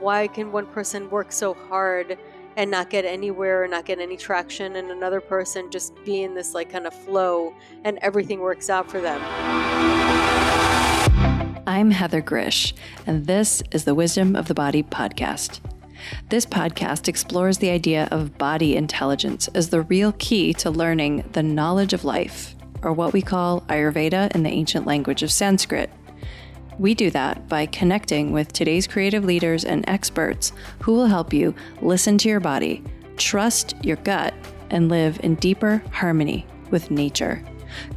why can one person work so hard and not get anywhere or not get any traction, and another person just be in this like kind of flow and everything works out for them? I'm Heather Grish, and this is the Wisdom of the Body podcast. This podcast explores the idea of body intelligence as the real key to learning the knowledge of life, or what we call Ayurveda in the ancient language of Sanskrit. We do that by connecting with today's creative leaders and experts who will help you listen to your body, trust your gut, and live in deeper harmony with nature.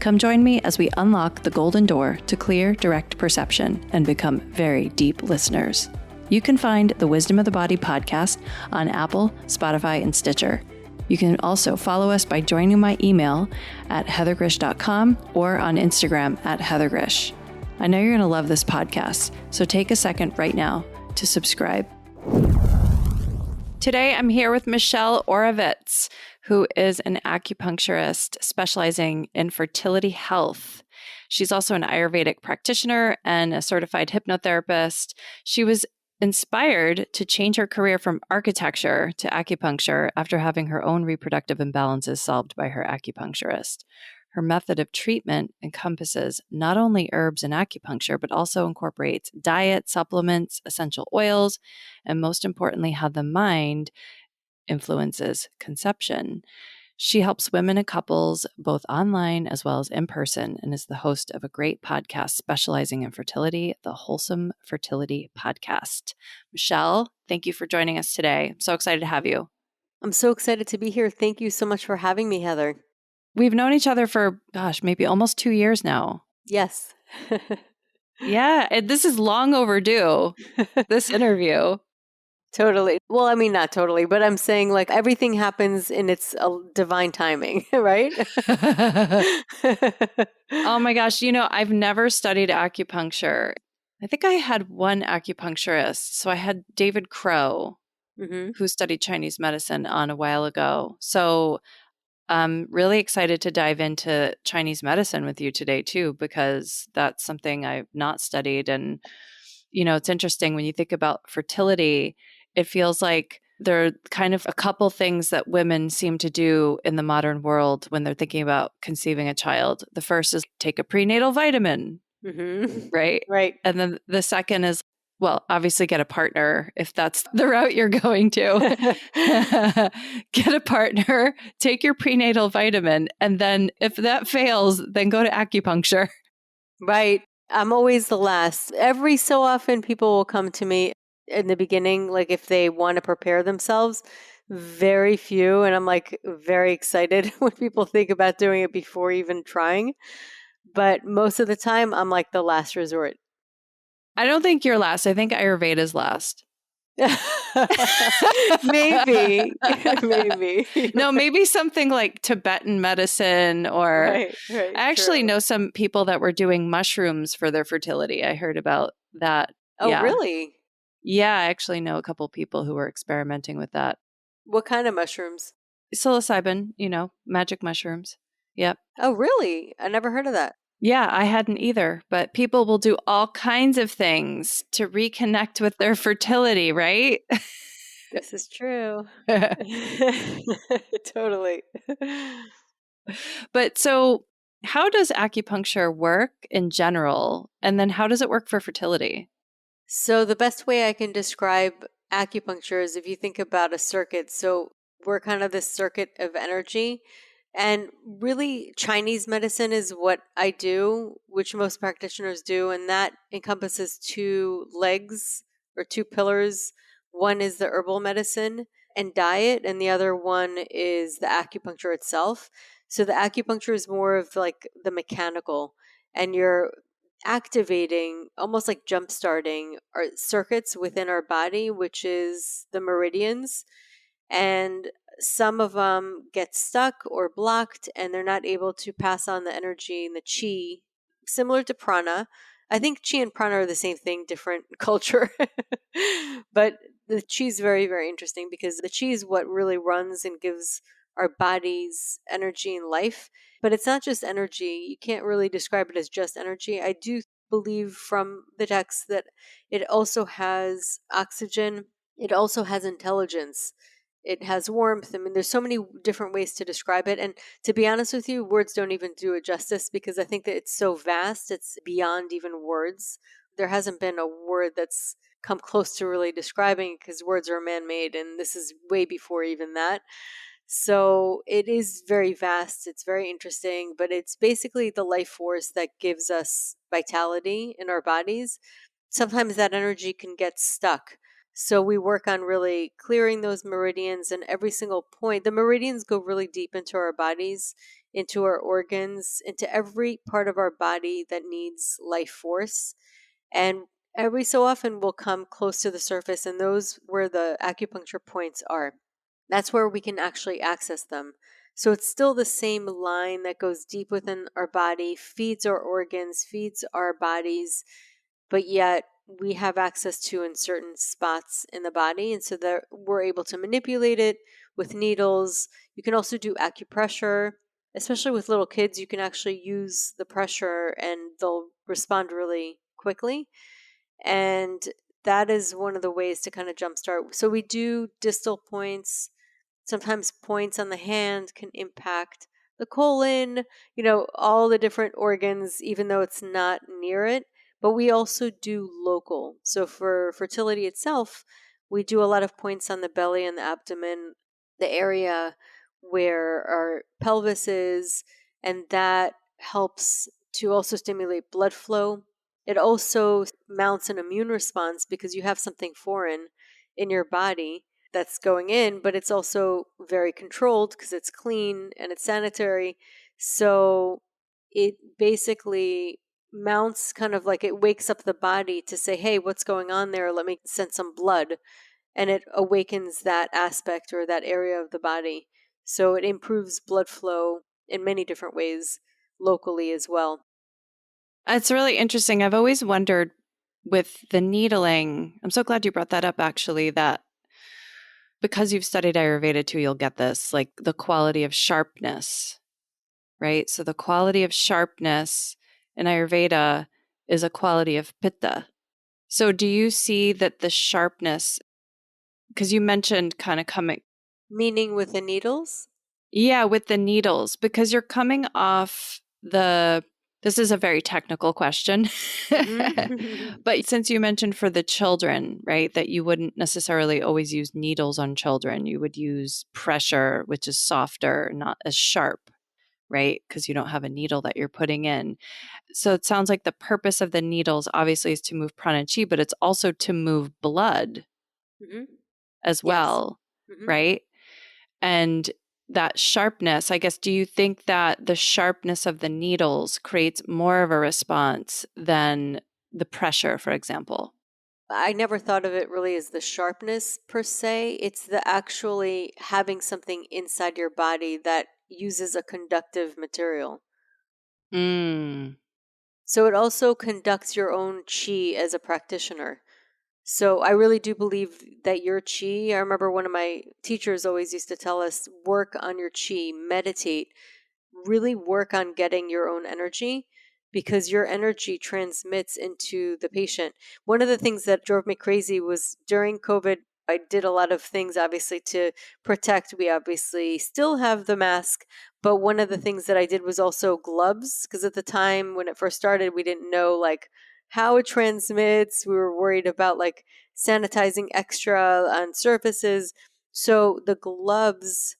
Come join me as we unlock the golden door to clear, direct perception and become very deep listeners. You can find the Wisdom of the Body podcast on Apple, Spotify, and Stitcher. You can also follow us by joining my email at heathergrish.com or on Instagram at heathergrish. I know you're going to love this podcast, so take a second right now to subscribe. Today, I'm here with Michelle Oravitz, who is an acupuncturist specializing in fertility health. She's also an Ayurvedic practitioner and a certified hypnotherapist. She was inspired to change her career from architecture to acupuncture after having her own reproductive imbalances solved by her acupuncturist. Her method of treatment encompasses not only herbs and acupuncture, but also incorporates diet, supplements, essential oils, and most importantly, how the mind influences conception. She helps women and couples both online as well as in person, and is the host of a great podcast specializing in fertility, the Wholesome Fertility Podcast. Michelle, thank you for joining us today. I'm so excited to have you. I'm so excited to be here. Thank you so much for having me, Heather. We've known each other for, maybe almost 2 years now. Yes. Yeah, this is long overdue, this interview. Totally. Well, I mean, not totally, but I'm saying like everything happens in its divine timing, right? Oh my gosh. I've never studied acupuncture. I think I had one acupuncturist. So I had David Crow, who studied Chinese medicine on a while ago. So I'm really excited to dive into Chinese medicine with you today too, because that's something I've not studied. And, it's interesting when you think about fertility, it feels like there are kind of a couple things that women seem to do in the modern world when they're thinking about conceiving a child. The first is take a prenatal vitamin, right? Right. And then the second is, well, obviously get a partner if that's the route you're going to. Get a partner, take your prenatal vitamin, and then if that fails, then go to acupuncture. Right. I'm always the last. Every so often people will come to me in the beginning, like if they want to prepare themselves. Very few. And I'm like very excited when people think about doing it before even trying. But most of the time, I'm like the last resort. I don't think you're last. I think Ayurveda's last. Maybe. No, maybe something like Tibetan medicine or right, I actually know some people that were doing mushrooms for their fertility. I heard about that. Oh, yeah. Really? Yeah, I actually know a couple people who were experimenting with that. What kind of mushrooms? Psilocybin, magic mushrooms. Yep. Oh, really? I never heard of that. Yeah, I hadn't either, but people will do all kinds of things to reconnect with their fertility, right? This is true. Totally. But so how does acupuncture work in general? And then how does it work for fertility? So the best way I can describe acupuncture is if you think about a circuit. So we're kind of this circuit of energy. And really, Chinese medicine is what I do, which most practitioners do. And that encompasses two legs or two pillars. One is the herbal medicine and diet, and the other one is the acupuncture itself. So the acupuncture is more of like the mechanical, and you're activating, almost like jump starting our circuits within our body, which is the meridians. And some of them get stuck or blocked and they're not able to pass on the energy and the chi, similar to prana. I think chi and prana are the same thing, different culture. But the chi is very, very interesting because the chi is what really runs and gives our bodies energy and life. But it's not just energy. You can't really describe it as just energy. I do believe from the text that it also has oxygen It also has intelligence. It has warmth. I mean, there's so many different ways to describe it. And to be honest with you, words don't even do it justice because I think that it's so vast, it's beyond even words. There hasn't been a word that's come close to really describing it because words are man made, and this is way before even that. So it is very vast, it's very interesting, but it's basically the life force that gives us vitality in our bodies. Sometimes that energy can get stuck. So we work on really clearing those meridians, and every single point, the meridians go really deep into our bodies, into our organs, into every part of our body that needs life force. And every so often we'll come close to the surface, and those where the acupuncture points are. That's where we can actually access them. So it's still the same line that goes deep within our body, feeds our organs, feeds our bodies, but yet we have access to in certain spots in the body. And so that we're able to manipulate it with needles. You can also do acupressure, especially with little kids. You can actually use the pressure and they'll respond really quickly. And that is one of the ways to kind of jumpstart. So we do distal points. Sometimes points on the hand can impact the colon, all the different organs, even though it's not near it. But we also do local. So for fertility itself, we do a lot of points on the belly and the abdomen, the area where our pelvis is, and that helps to also stimulate blood flow. It also mounts an immune response because you have something foreign in your body that's going in, but it's also very controlled because it's clean and it's sanitary. So it basically mounts kind of like it wakes up the body to say, hey, what's going on there? Let me send some blood. And it awakens that aspect or that area of the body. So it improves blood flow in many different ways locally as well. It's really interesting. I've always wondered with the needling, I'm so glad you brought that up actually, that because you've studied Ayurveda too, you'll get this, like the quality of sharpness, right? So the quality of sharpness in Ayurveda is a quality of pitta. So do you see that the sharpness, because you mentioned kind of coming, Meaning with the needles? yeah, with the needles, because you're coming off this is a very technical question. Mm-hmm. But since you mentioned for the children, right, that you wouldn't necessarily always use needles on children, you would use pressure, which is softer, not as sharp, right? Because you don't have a needle that you're putting in. So it sounds like the purpose of the needles obviously is to move prana and chi, but it's also to move blood Mm-hmm. as Yes. well, Mm-hmm. right? And that sharpness, I guess, do you think that the sharpness of the needles creates more of a response than the pressure, for example? I never thought of it really as the sharpness per se. It's the actually having something inside your body that uses a conductive material. Mm. So it also conducts your own chi as a practitioner. So I really do believe that your chi, I remember one of my teachers always used to tell us, work on your chi, meditate, really work on getting your own energy because your energy transmits into the patient. One of the things that drove me crazy was during COVID, I did a lot of things obviously to protect. We obviously still have the mask, but one of the things that I did was also gloves because at the time when it first started, we didn't know like how it transmits. We were worried about like sanitizing extra on surfaces. So the gloves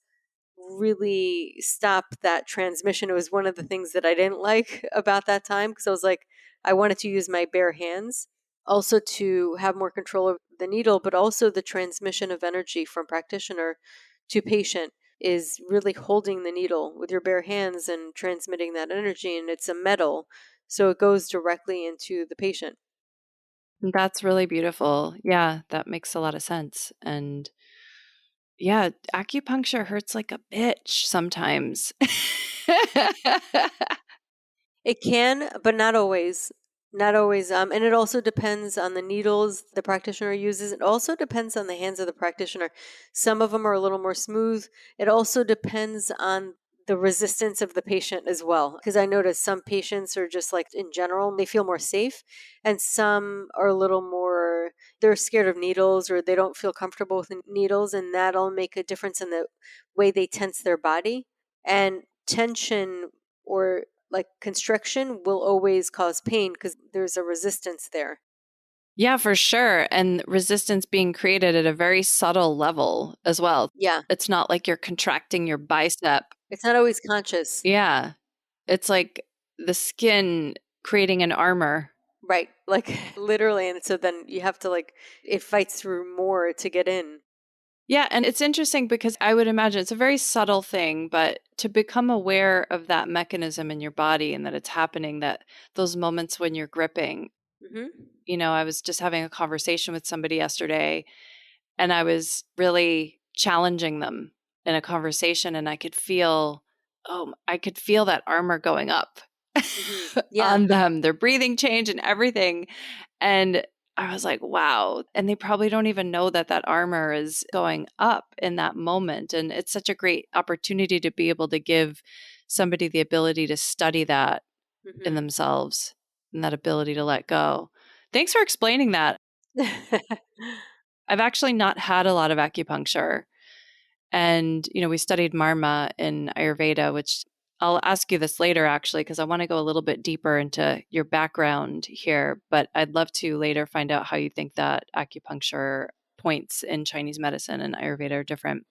really stop that transmission. It was one of the things that I didn't like about that time because I was like, I wanted to use my bare hands also to have more control of the needle, but also the transmission of energy from practitioner to patient is really holding the needle with your bare hands and transmitting that energy. And it's a metal, so it goes directly into the patient. That's really beautiful. Yeah, that makes a lot of sense. And yeah, acupuncture hurts like a bitch sometimes. It can, but not always. Not always. And it also depends on the needles the practitioner uses. It also depends on the hands of the practitioner. Some of them are a little more smooth. It also depends on the resistance of the patient as well. Because I notice some patients are just like, in general, they feel more safe, and some are a little more, they're scared of needles or they don't feel comfortable with needles, and that'll make a difference in the way they tense their body. And tension or like constriction will always cause pain because there's a resistance there. Yeah, for sure. And resistance being created at a very subtle level as well. Yeah. It's not like you're contracting your bicep. It's not always conscious. Yeah. It's like the skin creating an armor. Right. Like literally. And so then you have to like, it fights through more to get in. Yeah. And it's interesting because I would imagine it's a very subtle thing, but to become aware of that mechanism in your body and that it's happening, that those moments when you're gripping, Mm-hmm. I was just having a conversation with somebody yesterday and I was really challenging them in a conversation and I could feel that armor going up Mm-hmm. Yeah. on them, their breathing change and everything. And I was like, wow. And they probably don't even know that that armor is going up in that moment. And it's such a great opportunity to be able to give somebody the ability to study that in Mm-hmm. themselves and that ability to let go. Thanks for explaining that. I've actually not had a lot of acupuncture. And, we studied Marma in Ayurveda, which I'll ask you this later, actually, because I want to go a little bit deeper into your background here. But I'd love to later find out how you think that acupuncture points in Chinese medicine and Ayurveda are different.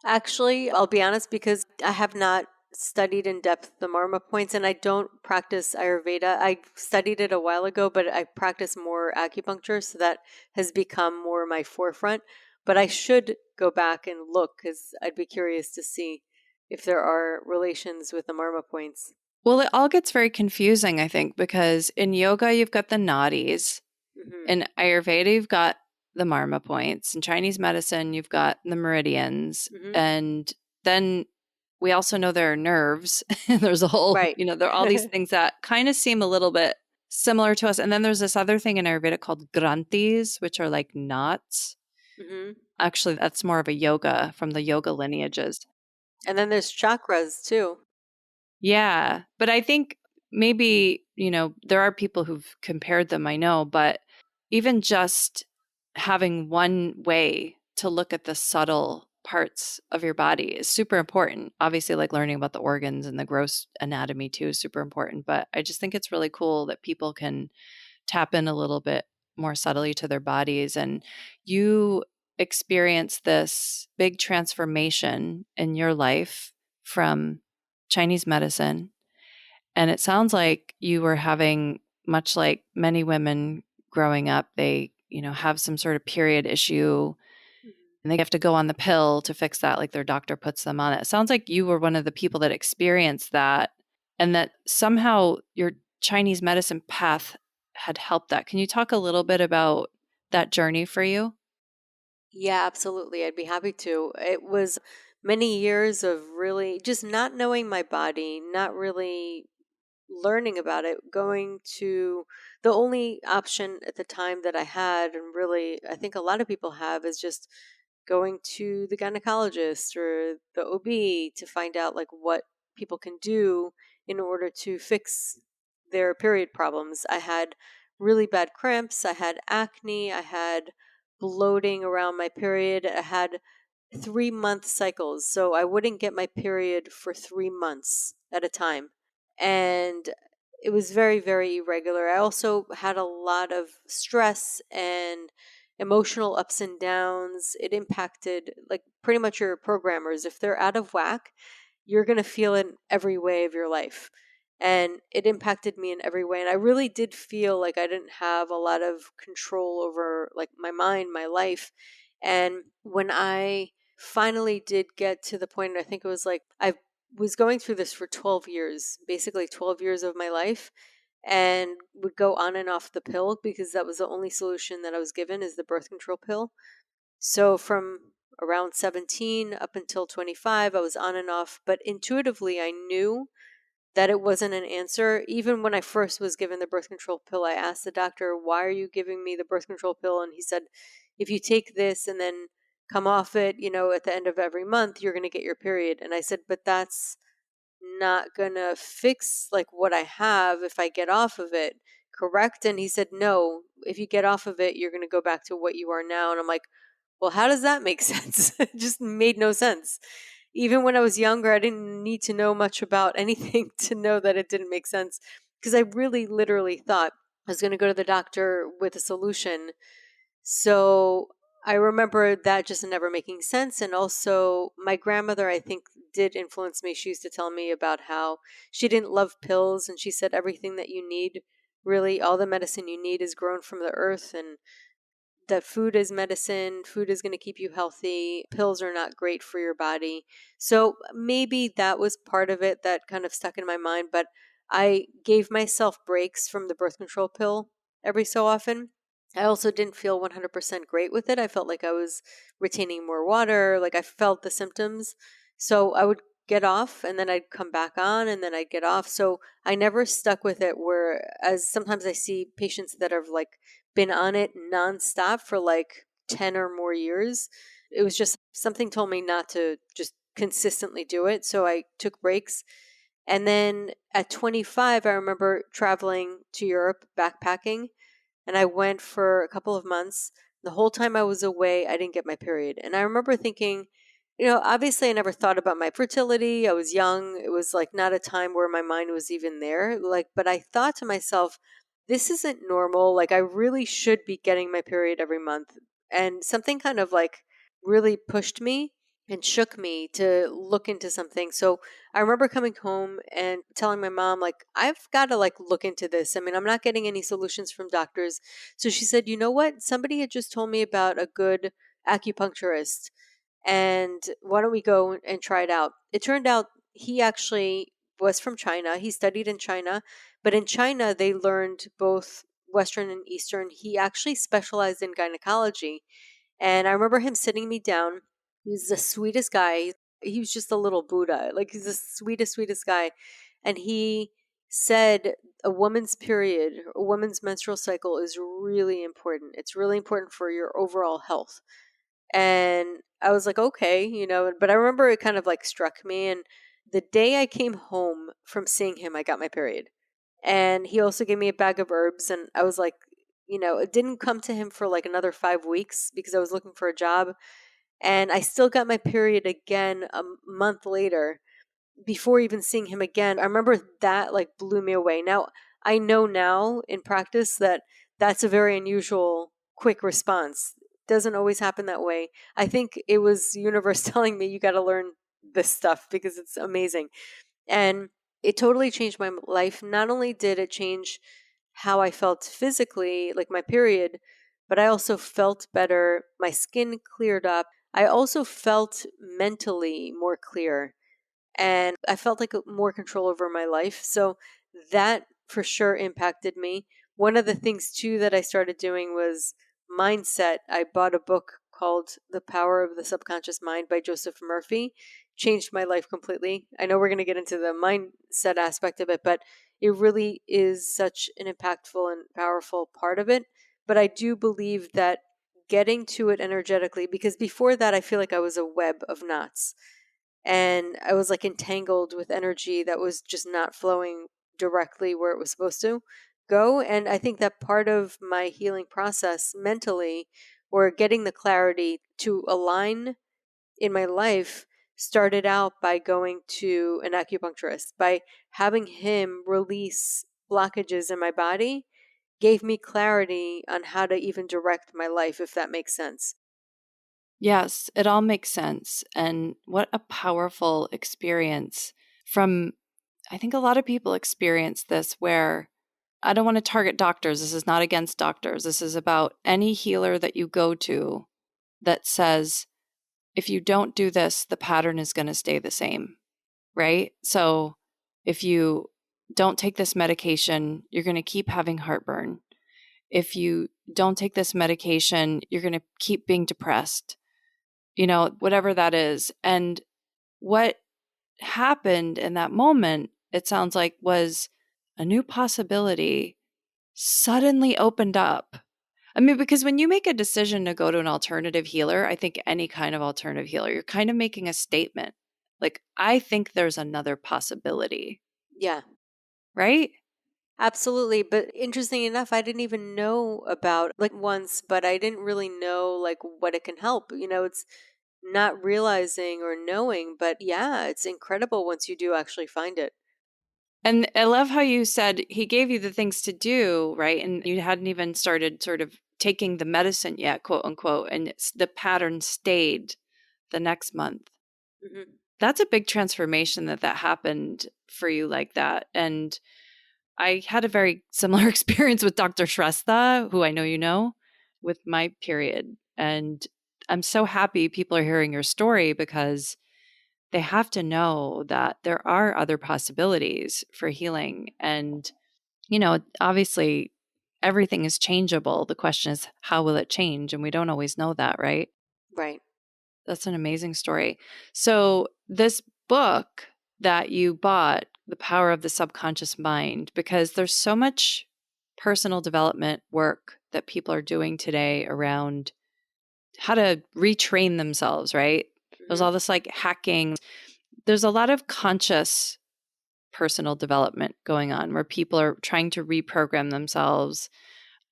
Actually, I'll be honest because I have not studied in depth the Marma points and I don't practice Ayurveda. I studied it a while ago, but I practice more acupuncture. So that has become more my forefront. But I should go back and look because I'd be curious to see if there are relations with the Marma points. Well, it all gets very confusing, I think, because in yoga, you've got the nadis. Hmm. In Ayurveda, you've got the Marma points. In Chinese medicine, you've got the meridians. Hmm. And then we also know there are nerves. There's a whole, Right. there are all these things that kind of seem a little bit similar to us. And then there's this other thing in Ayurveda called granthis, which are like knots. Hmm. Actually, that's more of a yoga from the yoga lineages. And then there's chakras too. Yeah. But I think maybe, there are people who've compared them, I know, but even just having one way to look at the subtle parts of your body is super important. Obviously, like learning about the organs and the gross anatomy too is super important. But I just think it's really cool that people can tap in a little bit more subtly to their bodies. And you experience this big transformation in your life from Chinese medicine. And it sounds like you were having, much like many women growing up, they, have some sort of period issue and they have to go on the pill to fix that, like their doctor puts them on it. It sounds like you were one of the people that experienced that and that somehow your Chinese medicine path had helped that. Can you talk a little bit about that journey for you? Yeah, absolutely. I'd be happy to. It was many years of really just not knowing my body, not really learning about it, going to the only option at the time that I had, and really I think a lot of people have, is just going to the gynecologist or the OB to find out like what people can do in order to fix their period problems. I had really bad cramps, I had acne, I had bloating around my period, I had 3 month cycles. So I wouldn't get my period for 3 months at a time. And it was very, very irregular. I also had a lot of stress and emotional ups and downs. It impacted like pretty much your programmers. If they're out of whack, you're going to feel it in every way of your life. And it impacted me in every way. And I really did feel like I didn't have a lot of control over like my mind, my life. And when I finally did get to the point, I think it was like I was going through this for 12 years, basically 12 years of my life, and would go on and off the pill because that was the only solution that I was given is the birth control pill. So from around 17 up until 25, I was on and off, but intuitively I knew that it wasn't an answer. Even when I first was given the birth control pill, I asked the doctor, "Why are you giving me the birth control pill?" And he said, "If you take this and then come off it, at the end of every month, you're going to get your period." And I said, "But that's not gonna fix like what I have if I get off of it, correct? And he said, no, if you get off of it, you're gonna go back to what you are now. And I'm like, well, how does that make sense? It just made no sense. Even when I was younger, I didn't need to know much about anything to know that it didn't make sense, because I really literally thought I was going to go to the doctor with a solution. So I remember that just never making sense. And also, my grandmother, I think, did influence me. She used to tell me about how she didn't love pills. And she said, everything that you need, really, all the medicine you need is grown from the earth. And that food is medicine, food is going to keep you healthy, pills are not great for your body. So maybe that was part of it that kind of stuck in my mind, but I gave myself breaks from the birth control pill every so often. I also didn't feel 100% great with it. I felt like I was retaining more water, like I felt the symptoms. So I would get off and then I'd come back on and then I'd get off. So I never stuck with it, whereas sometimes I see patients that have like been on it nonstop for like 10 or more years. It was just something told me not to just consistently do it. So I took breaks. And then at 25, I remember traveling to Europe backpacking, and I went for a couple of months. The whole time I was away, I didn't get my period. And I remember thinking, obviously I never thought about my fertility. I was young. It was like not a time where my mind was even there. Like, but I thought to myself, this isn't normal. Like, I really should be getting my period every month. And something kind of like really pushed me and shook me to look into something. So I remember coming home and telling my mom, like, I've got to like look into this. I mean, I'm not getting any solutions from doctors. So she said, you know what? Somebody had just told me about a good acupuncturist. And why don't we go and try it out? It turned out he actually was from China. He studied in China, but in China, they learned both Western and Eastern. He actually specialized in gynecology. And I remember him sitting me down. He was the sweetest guy. He was just a little Buddha. Like, he's the sweetest, sweetest guy. And he said a woman's period, a woman's menstrual cycle is really important. It's really important for your overall health. And I was like, okay, but I remember it kind of like struck me. And the day I came home from seeing him, I got my period. And he also gave me a bag of herbs. And I was like, it didn't come to him for like another 5 weeks because I was looking for a job. And I still got my period again a month later before even seeing him again. I remember that like blew me away. Now, I know now in practice that that's a very unusual quick response. Doesn't always happen that way. I think it was universe telling me you got to learn this stuff because it's amazing. And it totally changed my life. Not only did it change how I felt physically, like my period, but I also felt better. My skin cleared up. I also felt mentally more clear, and I felt like more control over my life. So that for sure impacted me. One of the things too that I started doing was mindset. I bought a book called The Power of the Subconscious Mind by Joseph Murphy. Changed my life completely. I know we're going to get into the mindset aspect of it, but it really is such an impactful and powerful part of it. But I do believe that getting to it energetically, because before that, I feel like I was a web of knots and I was like entangled with energy that was just not flowing directly where it was supposed to go. And I think that part of my healing process mentally, or getting the clarity to align in my life, started out by going to an acupuncturist, by having him release blockages in my body, gave me clarity on how to even direct my life, if that makes sense. Yes, it all makes sense. And what a powerful experience from, I think a lot of people experience this where I don't want to target doctors. This is not against doctors. This is about any healer that you go to that says, if you don't do this, the pattern is going to stay the same, right? So if you don't take this medication, you're going to keep having heartburn. If you don't take this medication, you're going to keep being depressed, whatever that is. And what happened in that moment, it sounds like, was a new possibility suddenly opened up. I mean, because when you make a decision to go to an alternative healer, I think any kind of alternative healer, you're kind of making a statement. Like, I think there's another possibility, Yeah. right? Absolutely. But interesting enough, I didn't even know about like once, but I didn't really know like what it can help. It's not realizing or knowing, but yeah, it's incredible once you do actually find it. And I love how you said he gave you the things to do, right? And you hadn't even started sort of taking the medicine yet, quote unquote, and the pattern stayed the next month. Hmm. That's a big transformation that happened for you like that. And I had a very similar experience with Dr. Shrestha, who I know you know, with my period. And I'm so happy people are hearing your story because they have to know that there are other possibilities for healing. And, obviously everything is changeable. The question is, how will it change? And we don't always know that, right? Right. That's an amazing story. So, this book that you bought, The Power of the Subconscious Mind, because there's so much personal development work that people are doing today around how to retrain themselves, right? There's Hmm. all this like hacking. There's a lot of conscious personal development going on where people are trying to reprogram themselves.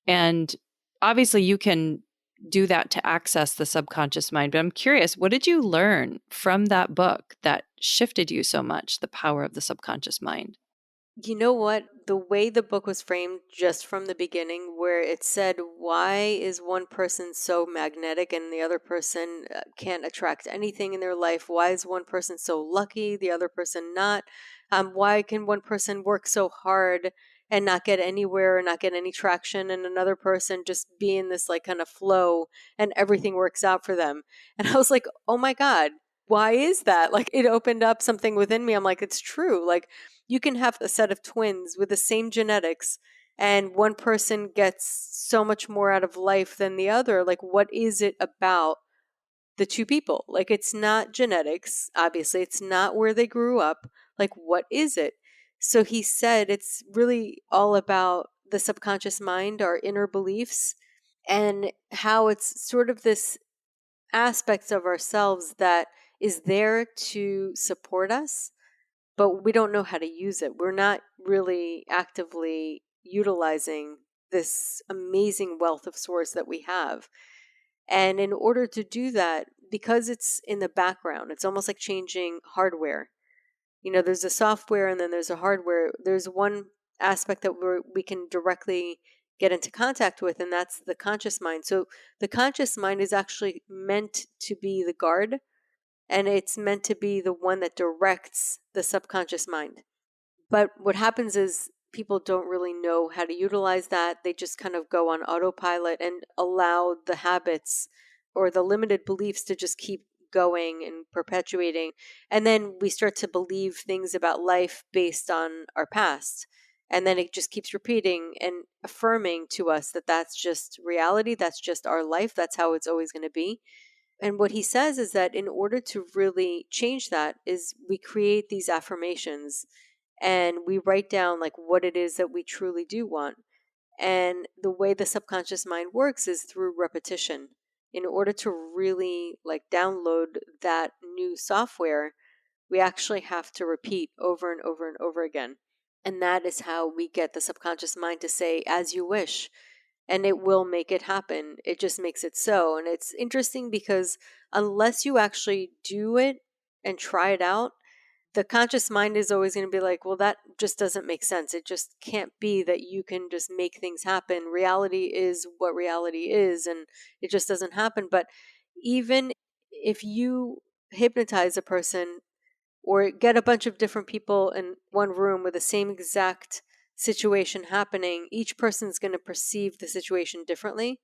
And obviously, you can do that to access the subconscious mind. But I'm curious, what did you learn from that book that shifted you so much, The Power of the Subconscious Mind? You know what? The way the book was framed just from the beginning, where it said, why is one person so magnetic and the other person can't attract anything in their life? Why is one person so lucky, the other person not? Why can one person work so hard and not get anywhere or not get any traction, and another person just be in this like kind of flow and everything works out for them? And I was like, oh my God, why is that? Like it opened up something within me. I'm like, it's true. Like, you can have a set of twins with the same genetics and one person gets so much more out of life than the other. Like, what is it about the two people? Like, it's not genetics, obviously, it's not where they grew up. Like, what is it? So he said it's really all about the subconscious mind, our inner beliefs, and how it's sort of this aspect of ourselves that is there to support us, but we don't know how to use it. We're not really actively utilizing this amazing wealth of source that we have. And in order to do that, because it's in the background, it's almost like changing hardware. There's a software and then there's a hardware. There's one aspect that we can directly get into contact with, and that's the conscious mind. So the conscious mind is actually meant to be the guard, and it's meant to be the one that directs the subconscious mind. But what happens is people don't really know how to utilize that. They just kind of go on autopilot and allow the habits or the limited beliefs to just keep going and perpetuating. And then we start to believe things about life based on our past. And then it just keeps repeating and affirming to us that that's just reality. That's just our life. That's how it's always going to be. And what he says is that in order to really change that is we create these affirmations and we write down like what it is that we truly do want. And the way the subconscious mind works is through repetition. In order to really like download that new software, we actually have to repeat over and over and over again. And that is how we get the subconscious mind to say, as you wish, and it will make it happen. It just makes it so. And it's interesting because unless you actually do it and try it out, the conscious mind is always going to be like, well, that just doesn't make sense. It just can't be that you can just make things happen. Reality is what reality is, and it just doesn't happen. But even if you hypnotize a person or get a bunch of different people in one room with the same exact situation happening, each person's going to perceive the situation differently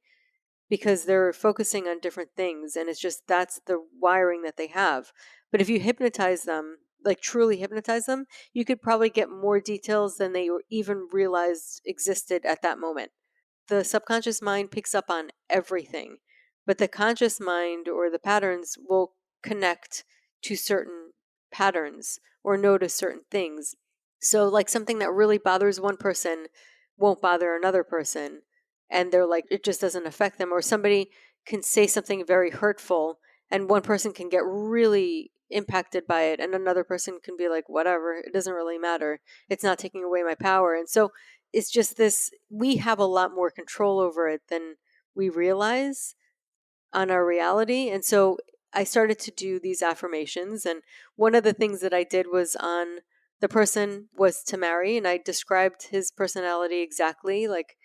because they're focusing on different things. And it's just that's the wiring that they have. But if you hypnotize them, like truly hypnotize them, you could probably get more details than they even realized existed at that moment. The subconscious mind picks up on everything, but the conscious mind or the patterns will connect to certain patterns or notice certain things. So, like something that really bothers one person won't bother another person. And they're like, it just doesn't affect them. Or somebody can say something very hurtful, and one person can get really impacted by it, and another person can be like, whatever, it doesn't really matter. It's not taking away my power. And so it's just this, we have a lot more control over it than we realize on our reality. And so I started to do these affirmations. And one of the things that I did was on the person was to marry, and I described his personality exactly, like,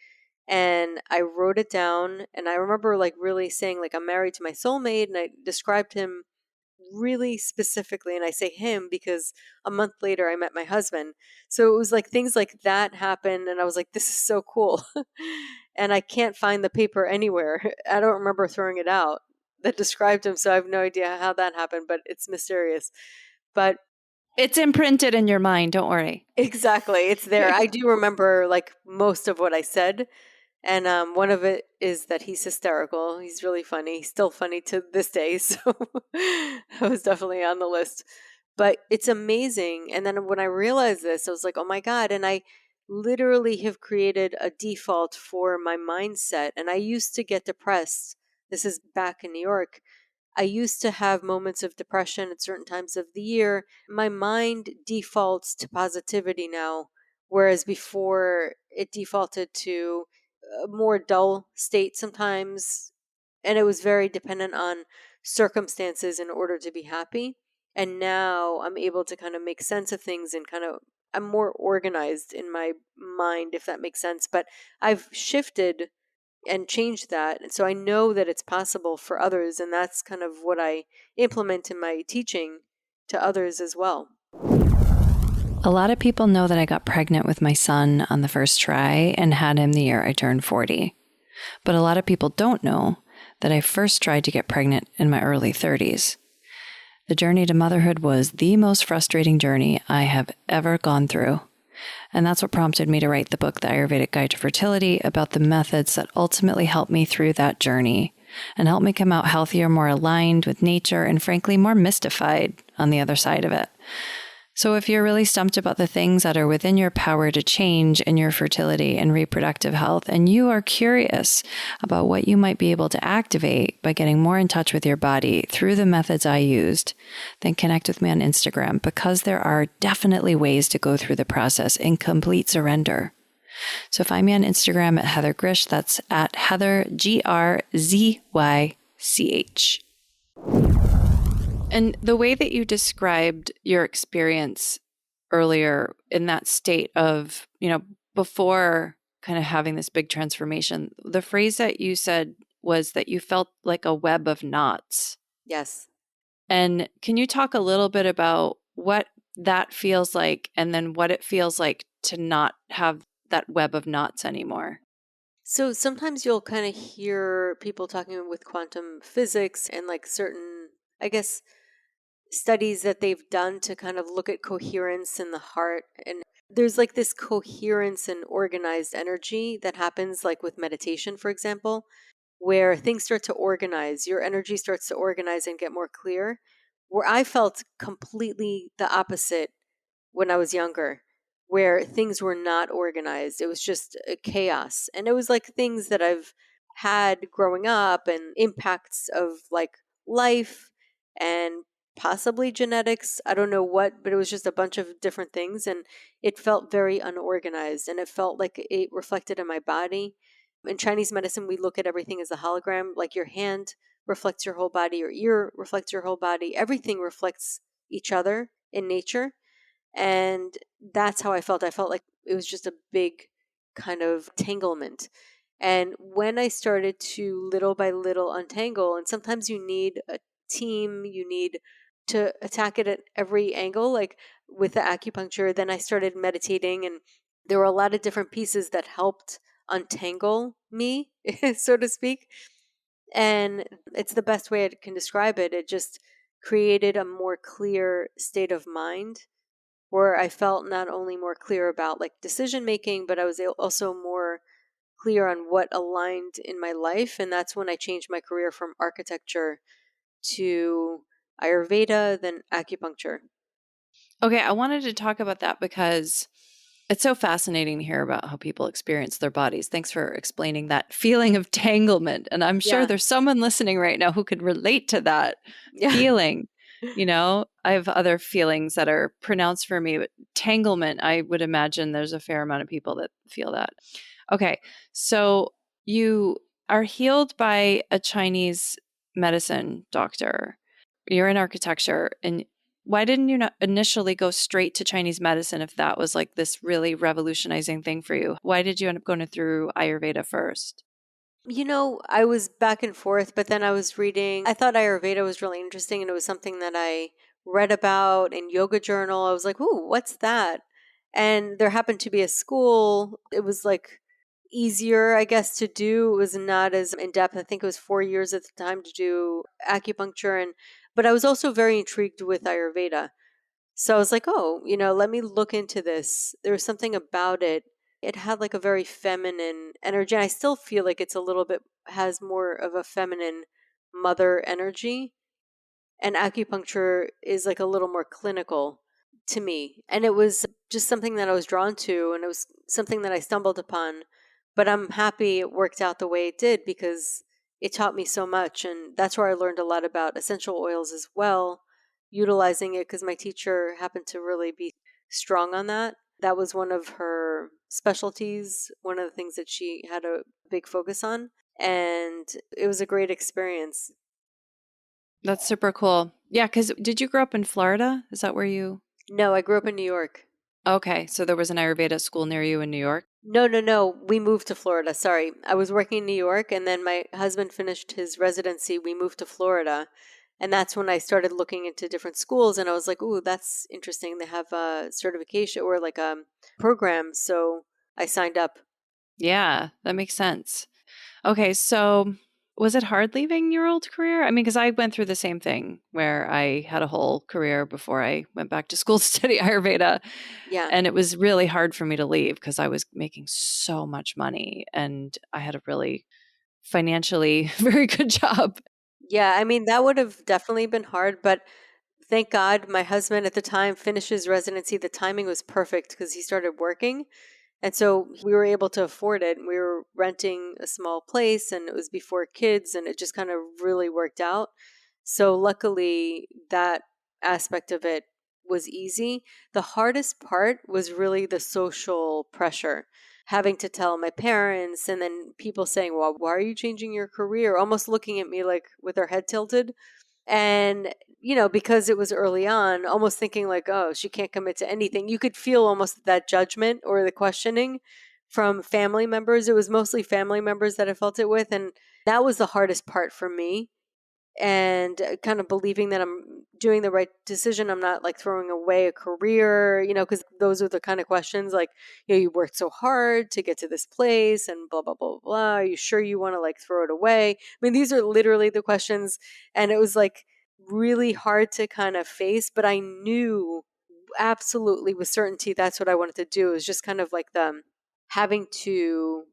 and I wrote it down. And I remember like really saying, like, I'm married to my soulmate, and I described him really specifically. And I say him because a month later I met my husband. So it was like things like that happened, and I was like, this is so cool. And I can't find the paper anywhere. I don't remember throwing it out that described him, so I have no idea how that happened, but it's mysterious. But It's imprinted in your mind. Don't worry. exactly, it's there. I do remember like most of what I said. And one of it is that he's hysterical. He's really funny. He's still funny to this day. So that was definitely on the list. But it's amazing. And then when I realized this, I was like, oh my God. And I literally have created a default for my mindset. And I used to get depressed. This is back in New York. I used to have moments of depression at certain times of the year. My mind defaults to positivity now, whereas before it defaulted to a more dull state sometimes. And it was very dependent on circumstances in order to be happy. And now I'm able to kind of make sense of things and kind of, I'm more organized in my mind, if that makes sense. But I've shifted and change that. And so I know that it's possible for others. And that's kind of what I implement in my teaching to others as well. A lot of people know that I got pregnant with my son on the first try and had him the year I turned 40. But a lot of people don't know that I first tried to get pregnant in my early 30s. The journey to motherhood was the most frustrating journey I have ever gone through. And that's what prompted me to write the book, The Ayurvedic Guide to Fertility, about the methods that ultimately helped me through that journey and helped me come out healthier, more aligned with nature, and frankly, more mystified on the other side of it. So if you're really stumped about the things that are within your power to change in your fertility and reproductive health, and you are curious about what you might be able to activate by getting more in touch with your body through the methods I used, then connect with me on Instagram, because there are definitely ways to go through the process in complete surrender. So find me on Instagram at Heather Grish. That's at Heather Grzych. And the way that you described your experience earlier in that state of, before kind of having this big transformation, the phrase that you said was that you felt like a web of knots. Yes. And can you talk a little bit about what that feels like, and then what it feels like to not have that web of knots anymore? So sometimes you'll kind of hear people talking with quantum physics and like certain, I guess, studies that they've done to kind of look at coherence in the heart. And there's like this coherence and organized energy that happens like with meditation, for example, where things start to organize, your energy starts to organize and get more clear. Where I felt completely the opposite when I was younger, where things were not organized. It was just a chaos. And it was like things that I've had growing up and impacts of like life and possibly genetics. I don't know what, but it was just a bunch of different things. And it felt very unorganized, and it felt like it reflected in my body. In Chinese medicine, we look at everything as a hologram, like your hand reflects your whole body, your ear reflects your whole body. Everything reflects each other in nature. And that's how I felt. I felt like it was just a big kind of tanglement. And when I started to little by little untangle, and sometimes you need a team, you need to attack it at every angle, like with the acupuncture, then I started meditating, and there were a lot of different pieces that helped untangle me, so to speak. And it's the best way I can describe it. It just created a more clear state of mind, where I felt not only more clear about like decision making, but I was also more clear on what aligned in my life. And that's when I changed my career from architecture to Ayurveda, then acupuncture. Okay, I wanted to talk about that because it's so fascinating to hear about how people experience their bodies. Thanks for explaining that feeling of tanglement. And I'm sure Yeah. there's someone listening right now who could relate to that Yeah. feeling. I have other feelings that are pronounced for me, but tanglement, I would imagine there's a fair amount of people that feel that. Okay. So you are healed by a Chinese medicine doctor. You're in architecture. And why didn't you not initially go straight to Chinese medicine if that was like this really revolutionizing thing for you? Why did you end up going through Ayurveda first? I was back and forth, but then I was reading, I thought Ayurveda was really interesting and it was something that I read about in Yoga Journal. I was like, ooh, what's that? And there happened to be a school. It was like easier, I guess, to do. It was not as in depth. I think it was 4 years at the time to do acupuncture. But I was also very intrigued with Ayurveda. So I was like, oh, let me look into this. There was something about it. It had like a very feminine energy. And I still feel like it's a little bit, has more of a feminine mother energy. And acupuncture is like a little more clinical to me. And it was just something that I was drawn to. And it was something that I stumbled upon. But I'm happy it worked out the way it did because it taught me so much. And that's where I learned a lot about essential oils as well, utilizing it because my teacher happened to really be strong on that. That was one of her specialties, one of the things that she had a big focus on. And it was a great experience. That's super cool. Yeah, because did you grow up in Florida? Is that where you? No, I grew up in New York. Okay, so there was an Ayurveda school near you in New York? No, no, no. We moved to Florida. Sorry. I was working in New York and then my husband finished his residency. We moved to Florida. And that's when I started looking into different schools and I was like, ooh, that's interesting. They have a certification or like a program. So I signed up. Yeah, that makes sense. Okay, so was it hard leaving your old career? I mean, because I went through the same thing where I had a whole career before I went back to school to study Ayurveda. Yeah. And it was really hard for me to leave because I was making so much money and I had a really financially very good job. Yeah. I mean, that would have definitely been hard, but thank God my husband at the time finished his residency. The timing was perfect because he started working. And so we were able to afford it. We were renting a small place and it was before kids and it just kind of really worked out. So luckily that aspect of it was easy. The hardest part was really the social pressure, having to tell my parents and then people saying, "Well, why are you changing your career?" Almost looking at me like with their head tilted. And, because it was early on, almost thinking like, oh, she can't commit to anything. You could feel almost that judgment or the questioning from family members. It was mostly family members that I felt it with. And that was the hardest part for me. And kind of believing that I'm doing the right decision. I'm not like throwing away a career, because those are the kind of questions like, you worked so hard to get to this place and blah, blah, blah, blah. Are you sure you want to like throw it away? I mean, these are literally the questions. And it was like really hard to kind of face, but I knew absolutely with certainty that's what I wanted to do. It was just kind of like the having to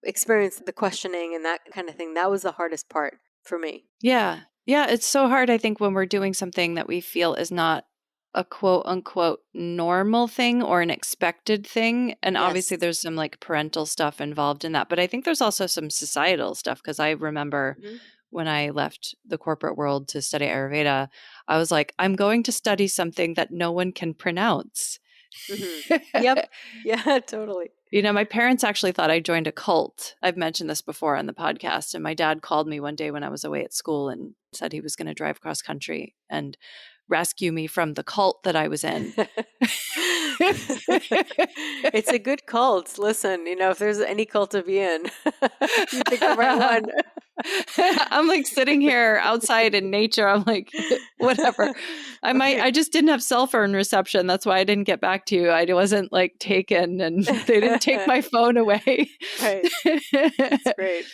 experience the questioning and that kind of thing. That was the hardest part for me. Yeah. Yeah. It's so hard, I think, when we're doing something that we feel is not a quote unquote normal thing or an expected thing. And obviously, Yes. there's some like parental stuff involved in that. But I think there's also some societal stuff because I remember Mhm. when I left the corporate world to study Ayurveda, I was like, I'm going to study something that no one can pronounce. Mhm. Yep. Yeah, totally. My parents actually thought I joined a cult. I've mentioned this before on the podcast. And my dad called me one day when I was away at school and said he was going to drive cross country and rescue me from the cult that I was in. It's a good cult. Listen, if there's any cult to be in, you picked the right one. I'm like sitting here outside in nature. I'm like, whatever. I just didn't have cell phone reception. That's why I didn't get back to you. I wasn't like taken and they didn't take my phone away. Right. It's great.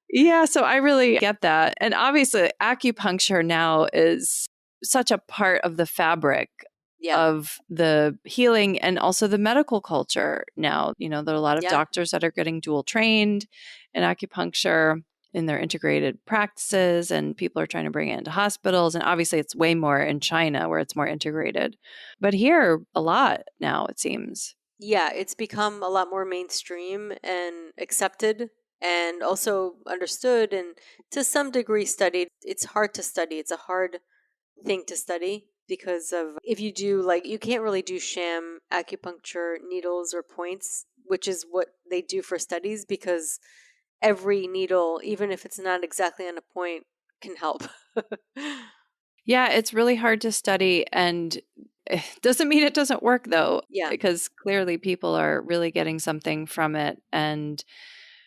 Yeah. So I really get that. And obviously, acupuncture now is such a part of the fabric Yeah. of the healing and also the medical culture now. There are a lot of Yeah. doctors that are getting dual trained in acupuncture in their integrated practices, and people are trying to bring it into hospitals. And obviously, it's way more in China where it's more integrated. But here, a lot now, it seems. Yeah, it's become a lot more mainstream and accepted and also understood and to some degree studied. It's hard to study. It's a hard thing to study because of if you do you can't really do sham acupuncture needles or points, which is what they do for studies, because every needle, even if it's not exactly on a point, can help. Yeah, it's really hard to study, and it doesn't mean it doesn't work though, Yeah. because clearly people are really getting something from it. And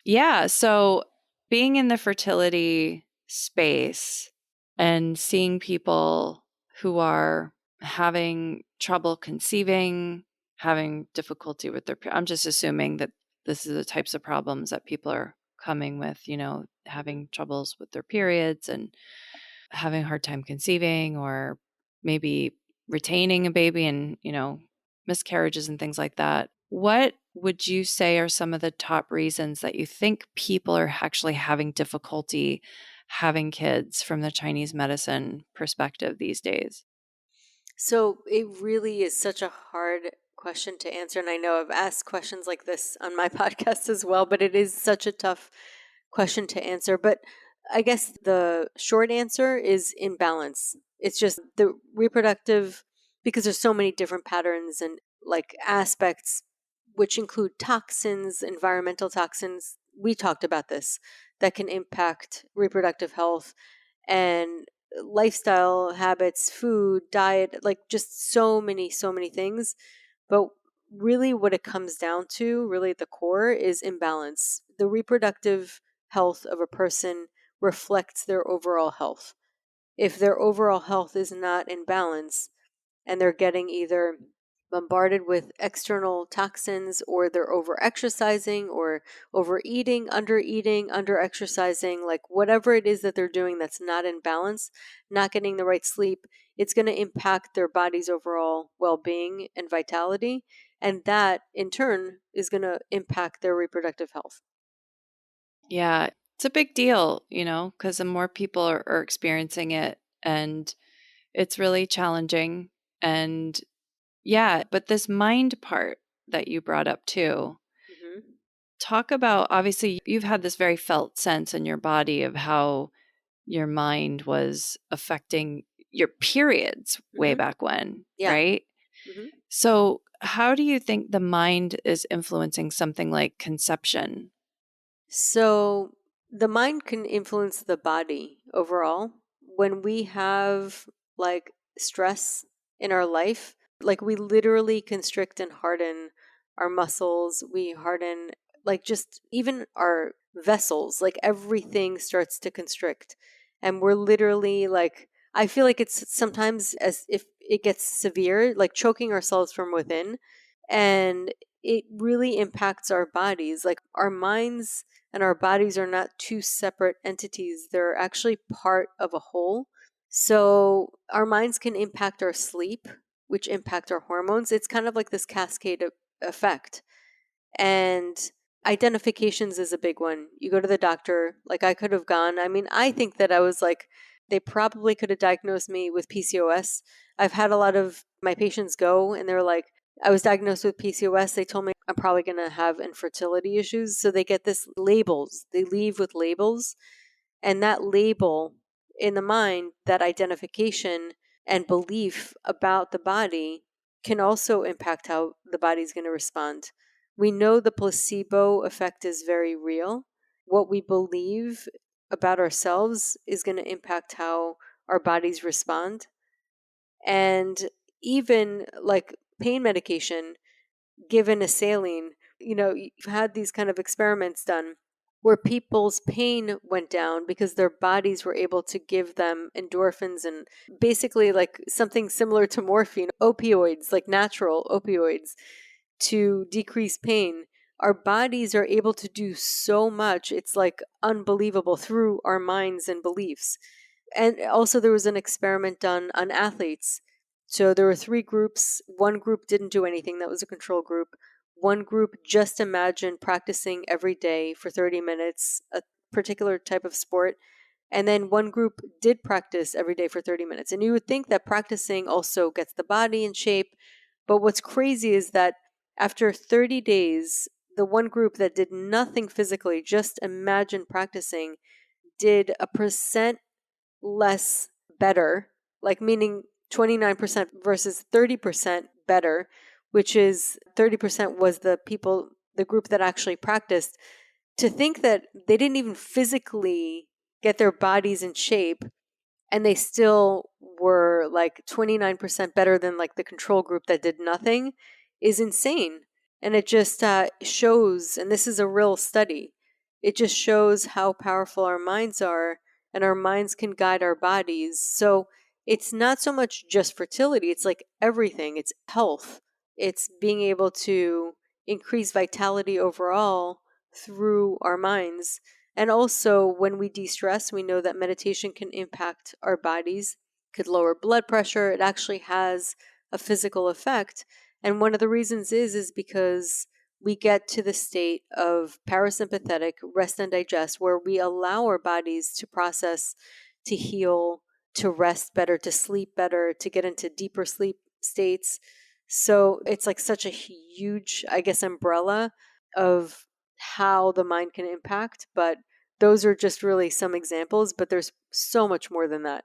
yeah, so being in the fertility space and seeing people who are having trouble conceiving, having difficulty with their, I'm just assuming that this is the types of problems that people are coming with, Mhm. having troubles with their periods and having a hard time conceiving, or maybe retaining a baby and, miscarriages and things like that. What would you say are some of the top reasons that you think people are actually having difficulty having kids from the Chinese medicine perspective these days? So it really is such a hard question to answer. And I know I've asked questions like this on my podcast as well, but it is such a tough question to answer. But I guess the short answer is imbalance. It's just the reproductive, because there's so many different patterns and aspects, which include toxins, environmental toxins. We talked about this that can impact reproductive health, and lifestyle habits, food, diet, just so many things. But really, what it comes down to, really at the core, is imbalance. The reproductive health of a person reflects their overall health. If their overall health is not in balance, and they're getting either bombarded with external toxins, or they're over exercising or overeating, under exercising, whatever it is that they're doing that's not in balance, not getting the right sleep, it's going to impact their body's overall well-being and vitality, and that in turn is going to impact their reproductive health. Yeah, it's a big deal, because the more people are experiencing it, and it's really challenging. And yeah, but this mind part that you brought up too, Hmm. talk about, obviously, you've had this very felt sense in your body of how your mind was affecting your periods way Hmm. back when, Yeah. right? Hmm. So, how do you think the mind is influencing something like conception? So the mind can influence the body overall. When we have stress in our life, we literally constrict and harden our muscles, we harden just even our vessels, everything starts to constrict. And we're literally I feel like it's sometimes as if it gets severe, choking ourselves from within. And it really impacts our bodies. Our minds and our bodies are not two separate entities, they're actually part of a whole. So our minds can impact our sleep, which impact our hormones. It's kind of like this cascade effect. And identifications is a big one. You go to the doctor, I could have gone. I mean, I think that I was they probably could have diagnosed me with PCOS. I've had a lot of my patients go and they're like, I was diagnosed with PCOS. They told me I'm probably going to have infertility issues. So they get this labels. They leave with labels. And that label in the mind, that identification and belief about the body, can also impact how the body's going to respond. We know the placebo effect is very real. What we believe about ourselves is going to impact how our bodies respond. And even pain medication, given a saline, you've had these kind of experiments done where people's pain went down because their bodies were able to give them endorphins and basically something similar to morphine, opioids, natural opioids, to decrease pain. Our bodies are able to do so much. It's unbelievable through our minds and beliefs. And also, there was an experiment done on athletes. So there were three groups. One group didn't do anything, that was a control group. One group just imagined practicing every day for 30 minutes, a particular type of sport. And then one group did practice every day for 30 minutes. And you would think that practicing also gets the body in shape. But what's crazy is that after 30 days, the one group that did nothing physically, just imagined practicing, did a percent less better like meaning 29% versus 30% better, which is 30% was the group that actually practiced. To think that they didn't even physically get their bodies in shape and they still were like 29% better than like the control group that did nothing is insane. And it just shows, and this is a real study, it just shows how powerful our minds are, and our minds can guide our bodies. So it's not so much just fertility, it's like everything. It's health, it's being able to increase vitality overall through our minds. And also, when we de-stress, we know that meditation can impact our bodies, could lower blood pressure. It actually has a physical effect. And one of the reasons is because we get to the state of parasympathetic rest and digest, where we allow our bodies to process, to heal, to rest better, to sleep better, to get into deeper sleep states. So it's like such a huge, I guess, umbrella of how the mind can impact. But those are just really some examples, but there's so much more than that.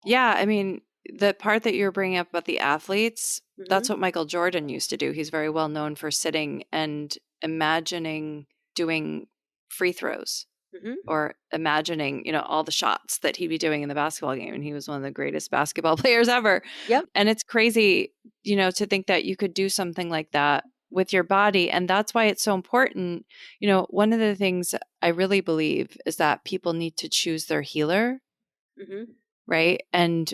Yeah, I mean, the part that you're bringing up about the athletes, that's Mm-hmm. what Michael Jordan used to do. He's very well known for sitting and imagining doing free throws Mm-hmm. or imagining, all the shots that he'd be doing in the basketball game. And he was one of the greatest basketball players ever. Yep. And it's crazy, to think that you could do something like that with your body. And that's why it's so important. One of the things I really believe is that people need to choose their healer. Mm-hmm. Right. And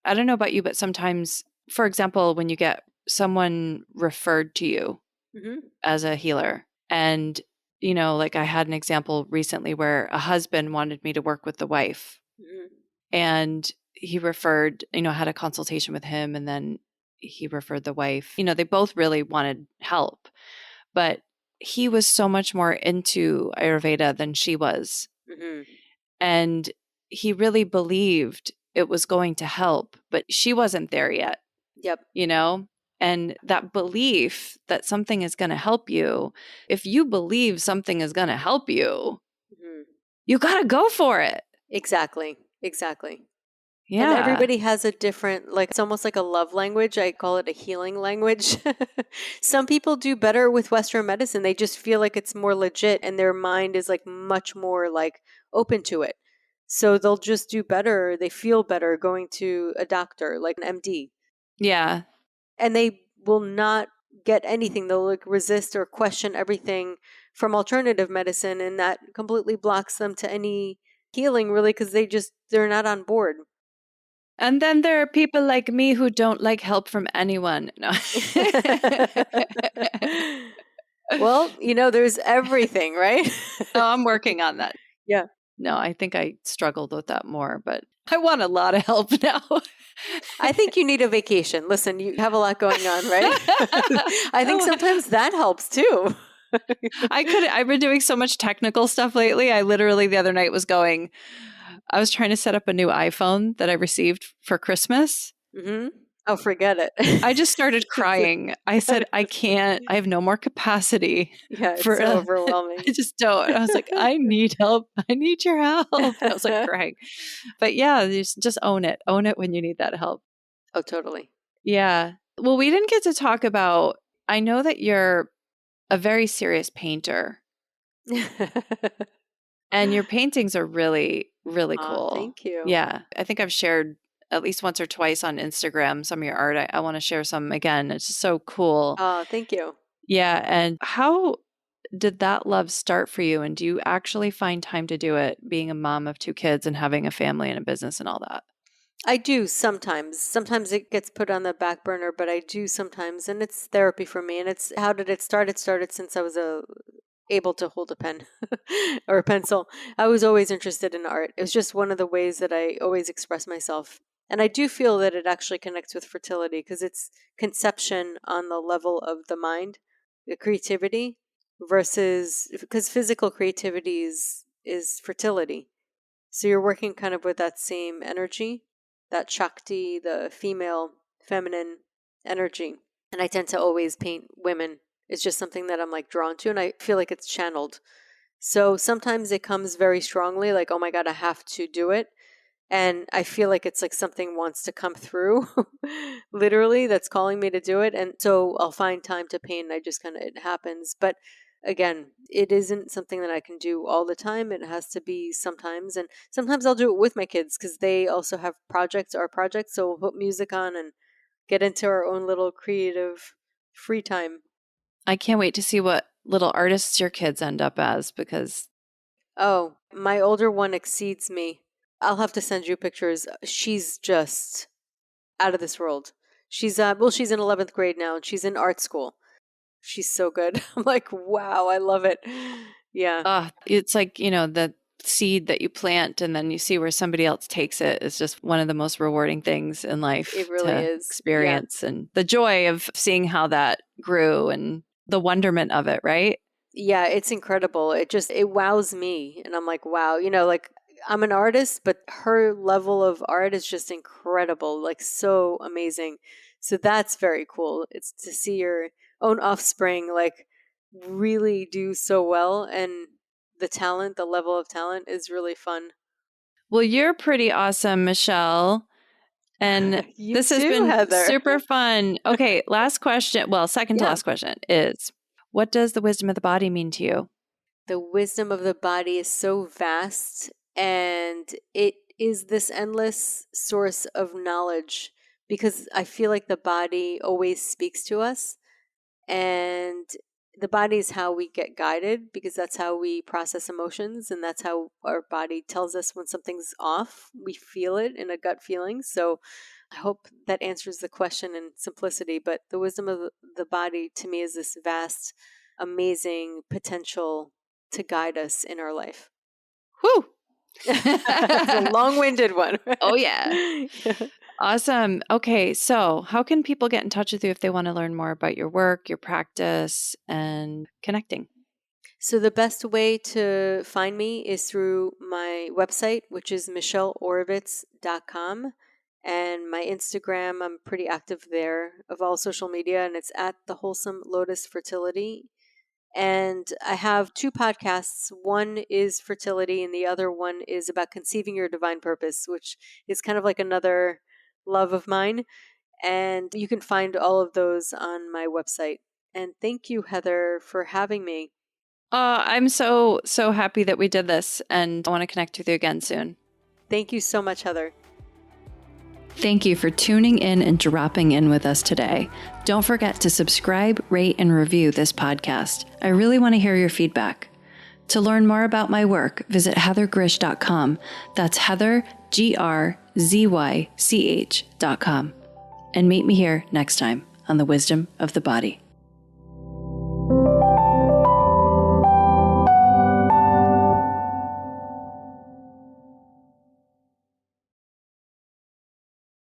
I don't know about you, but sometimes, for example, when you get someone referred to you Mm-hmm. as a healer, and, like I had an example recently where a husband wanted me to work with the wife, Mm-hmm. and he referred, had a consultation with him, and then he referred the wife. They both really wanted help, but he was so much more into Ayurveda than she was. Mm-hmm. And he really believed it was going to help, but she wasn't there yet, Yep. And that belief that something is going to help you, if you believe something is going to help you, Mm-hmm. you got to go for it. Exactly. Exactly. And Yeah. everybody has a different, like, it's almost like a love language. I call it a healing language. Some people do better with Western medicine. They just feel like it's more legit and their mind is like much more like open to it. So they'll just do better. They feel better going to a doctor, like an MD, Yeah. and they will not get anything. They'll like resist or question everything from alternative medicine. And that completely blocks them to any healing, really, because they're not on board. And then there are people like me who don't like help from anyone. No. Well, there's everything, right? Oh, I'm working on that. Yeah. No, I think I struggled with that more, but I want a lot of help now. I think you need a vacation. Listen, you have a lot going on, right? I think sometimes that helps too. I've been doing so much technical stuff lately. I literally the other night I was trying to set up a new iPhone that I received for Christmas. Mm-hmm. Oh, forget it. I just started crying. I said, I can't, I have no more capacity Yeah, it's for, so I overwhelming. just don't. I was like, I need help. I need your help. I was like crying. But yeah, just own it. Own it when you need that help. Oh, totally. Yeah. Well, we didn't get to talk about, I know that you're a very serious painter and your paintings are really, really Aw, cool. thank you. Yeah. I think I've shared at least once or twice on Instagram some of your art. I want to share some again. It's just so cool. Oh, thank you. Yeah. And how did that love start for you? And do you actually find time to do it, being a mom of 2 kids and having a family and a business and all that? I do sometimes. Sometimes it gets put on the back burner, but I do sometimes, and it's therapy for me. And it's how did it start? It started since I was able to hold a pen or a pencil. I was always interested in art. It was just one of the ways that I always express myself. And I do feel that it actually connects with fertility because it's conception on the level of the mind, the creativity, versus because physical creativity is fertility. So you're working kind of with that same energy, that Shakti, the female, feminine energy. And I tend to always paint women. It's just something that I'm like drawn to and I feel like it's channeled. So sometimes it comes very strongly, like, oh my God, I have to do it. And I feel like it's like something wants to come through, literally, that's calling me to do it. And so I'll find time to paint. And I just kind of, it happens. But again, it isn't something that I can do all the time. It has to be sometimes. And sometimes I'll do it with my kids because they also have our projects. So we'll put music on and get into our own little creative free time. I can't wait to see what little artists your kids end up as because Oh, my older one exceeds me. I'll have to send you pictures. She's just out of this world. She's she's in 11th grade now and she's in art school. She's so good. I'm like, wow, I love it. Yeah, it's like, the seed that you plant and then you see where somebody else takes it is just one of the most rewarding things in it life really to is. Yeah. experience and the joy of seeing how that grew and the wonderment of it, right? Yeah, it's incredible. It wows me. And I'm like, wow, like I'm an artist, but her level of art is just incredible, like so amazing. So that's very cool. It's to see your own offspring like really do so well. And the level of talent is really fun. Well, you're pretty awesome, Michelle. And You this has too, been Heather. super fun. Okay, last question. Well, second to Yeah. last question is what does the wisdom of the body mean to you? The wisdom of the body is so vast and it is this endless source of knowledge because I feel like the body always speaks to us and the body is how we get guided because that's how we process emotions and that's how our body tells us when something's off. We feel it in a gut feeling. So I hope that answers the question in simplicity, but the wisdom of the body to me is this vast, amazing potential to guide us in our life. Whew. It's a long-winded one. Oh, yeah. Awesome. Okay. So, how can people get in touch with you if they want to learn more about your work, your practice, and connecting? So, the best way to find me is through my website, which is michelleoravitz.com. And my Instagram, I'm pretty active there of all social media, and it's at the Wholesome Lotus Fertility. And I have two podcasts. One is fertility, and the other one is about conceiving your divine purpose, which is kind of like another love of mine. And you can find all of those on my website. And thank you, Heather, for having me. I'm so happy that we did this, and I want to connect with you again soon. Thank you so much, Heather. Thank you for tuning in and dropping in with us today. Don't forget to subscribe, rate, and review this podcast. I really want to hear your feedback. To learn more about my work, visit heathergrish.com. That's Heather, GRZYCH.com. And meet me here next time on The Wisdom of the Body.